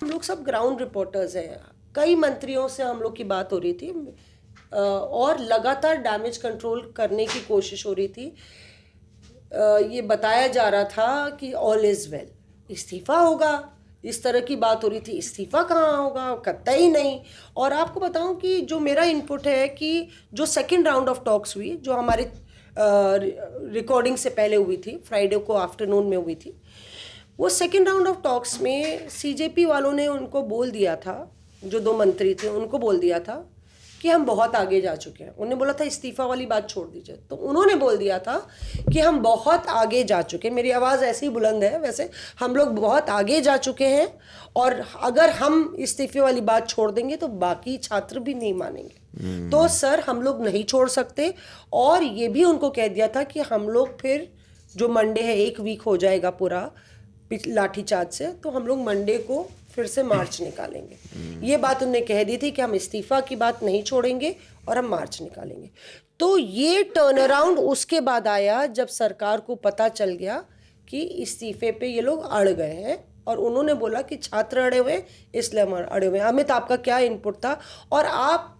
हम लोग सब ग्राउंड रिपोर्टर्स हैं, कई मंत्रियों से हम लोग की बात हो रही थी और लगातार डैमेज कंट्रोल करने की कोशिश हो रही थी। ये बताया जा रहा था कि ऑल इज़ वेल, इस्तीफ़ा होगा, इस तरह की बात हो रही थी। इस्तीफ़ा कहाँ होगा, कतई नहीं। और आपको बताऊं कि जो मेरा इनपुट है कि जो सेकंड राउंड ऑफ टॉक्स हुई, जो हमारी रिकॉर्डिंग से पहले हुई थी, फ्राइडे को आफ्टरनून में हुई थी, वो सेकंड राउंड ऑफ टॉक्स में सीजेपी वालों ने उनको बोल दिया था, जो दो मंत्री थे उनको बोल दिया था कि हम बहुत आगे जा चुके हैं। उन्होंने बोला था इस्तीफ़ा वाली बात छोड़ दीजिए, तो उन्होंने बोल दिया था कि हम बहुत आगे जा चुके हैं। मेरी आवाज़ ऐसी बुलंद है, वैसे हम लोग बहुत आगे जा चुके हैं और अगर हम इस्तीफ़े वाली बात छोड़ देंगे तो बाकी छात्र भी नहीं मानेंगे। तो सर हम लोग नहीं छोड़ सकते। और ये भी उनको कह दिया था कि हम लोग फिर जो मंडे है, 1 वीक हो जाएगा पूरा लाठीचार्ज से, तो हम लोग मंडे को फिर से मार्च निकालेंगे। ये बात उन्होंने कह दी थी कि हम इस्तीफा की बात नहीं छोड़ेंगे और हम मार्च निकालेंगे। तो ये टर्न अराउंड उसके बाद आया जब सरकार को पता चल गया कि इस्तीफे पे ये लोग अड़ गए हैं और उन्होंने बोला कि छात्र अड़े हुए इसलिए हम अड़े हुए। अमित, आपका क्या इनपुट था? और आप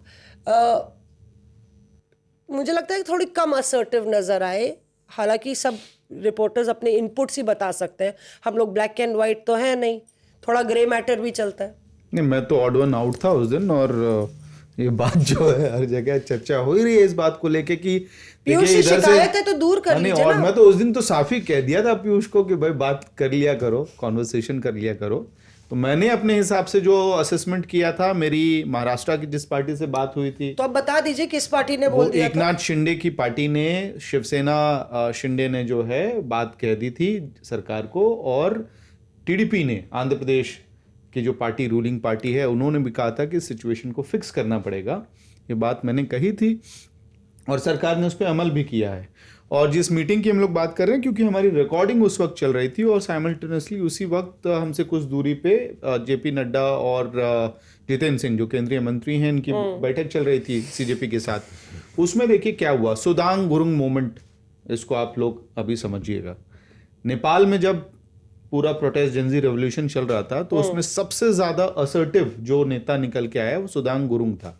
मुझे लगता है कि थोड़ी कम असर्टिव नजर आए, हालांकि सब रिपोर्टर्स अपने इनपुट्स ही बता सकते हैं, हम लोग ब्लैक एंड वाइट तो है नहीं, थोड़ा ग्रे मैटर भी चलता है। नहीं, मैं तो ऑड वन आउट था उस दिन। और ये बात जो है हर जगह चर्चा हो ही रही है इस बात को लेके कि पीयूष की शिकायत है तो दूर कर लीजिए और ना। मैं तो उस दिन तो साफ ही कह दिया था पीयूष को कि भाई बात कर लिया करो, कॉन्वर्सेशन कर लिया करो। तो मैंने अपने हिसाब से जो असेसमेंट किया था, मेरी महाराष्ट्र की जिस पार्टी से बात हुई थी, तो अब बता दीजिए किस पार्टी ने बोल दिया था? एकनाथ शिंदे की पार्टी ने, शिवसेना शिंदे ने जो है बात कह दी थी सरकार को। और टीडीपी ने, आंध्र प्रदेश की जो पार्टी रूलिंग पार्टी है, उन्होंने भी कहा था कि सिचुएशन को फिक्स करना पड़ेगा। ये बात मैंने कही थी और सरकार ने उस पर अमल भी किया है। और जिस मीटिंग की हम लोग बात कर रहे हैं, क्योंकि हमारी रिकॉर्डिंग उस वक्त चल रही थी और साइमल्टेनियसली उसी वक्त हमसे कुछ दूरी पे जेपी नड्डा और जितेंद्र सिंह जो केंद्रीय मंत्री हैं, इनकी बैठक चल रही थी सीजेपी के साथ। उसमें देखिए क्या हुआ, सुदांग गुरुंग मूवमेंट, इसको आप लोग अभी समझिएगा। नेपाल में जब पूरा प्रोटेस्ट जनजी रेवोल्यूशन चल रहा था, तो उसमें सबसे ज्यादा असर्टिव जो नेता निकल के आया वो सुदांग गुरुंग था।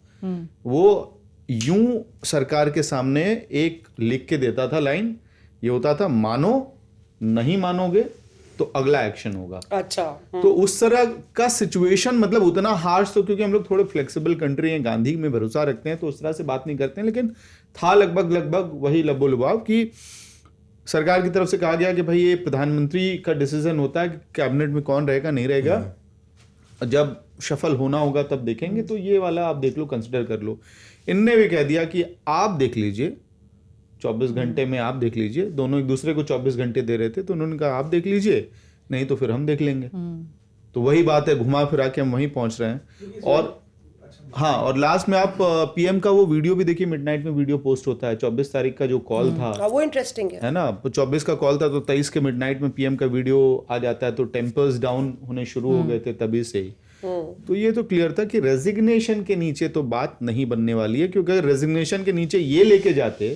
वो यूं सरकार के सामने एक लिख के देता था लाइन, ये होता था, मानो, नहीं मानोगे तो अगला एक्शन होगा। अच्छा। तो उस तरह का सिचुएशन, मतलब उतना हार्श, तो क्योंकि हम लोग थोड़े फ्लेक्सिबल कंट्री हैं, गांधी में भरोसा रखते हैं, तो उस तरह से बात नहीं करते हैं, लेकिन था लगभग वही लबो लुभाव कि सरकार की तरफ से कहा गया कि भाई ये प्रधानमंत्री का डिसीजन होता है कि कैबिनेट में कौन रहेगा नहीं रहेगा, जब शफल होना होगा तब देखेंगे, तो ये वाला आप देख लो, कंसिडर कर लो। इनने भी कह दिया कि आप देख लीजिए, 24 घंटे में आप देख लीजिए। दोनों एक दूसरे को 24 घंटे दे रहे थे, तो उन्होंने कहा आप देख लीजिए, नहीं तो फिर हम देख लेंगे। तो वही बात है, घुमा फिरा के हम वहीं पहुंच रहे हैं। और हाँ, और लास्ट में आप पीएम का वो वीडियो भी देखिए, मिडनाइट में वीडियो पोस्ट होता है। 24 तारीख का जो कॉल था, वो इंटरेस्टिंग है ना, 24 का कॉल था, तो 23 के मिडनाइट में पीएम का वीडियो आ जाता है। तो टेम्पर्स डाउन होने शुरू हो गए थे तभी से ही। तो ये तो क्लियर था कि रेजिग्नेशन के नीचे तो बात नहीं बनने वाली है, क्योंकि अगर रेजिग्नेशन के नीचे ये लेके जाते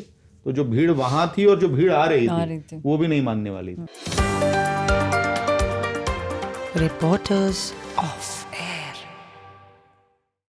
तो जो भीड़ वहां थी और जो भीड़ आ रही थी वो भी नहीं मानने वाली थी। Reporters of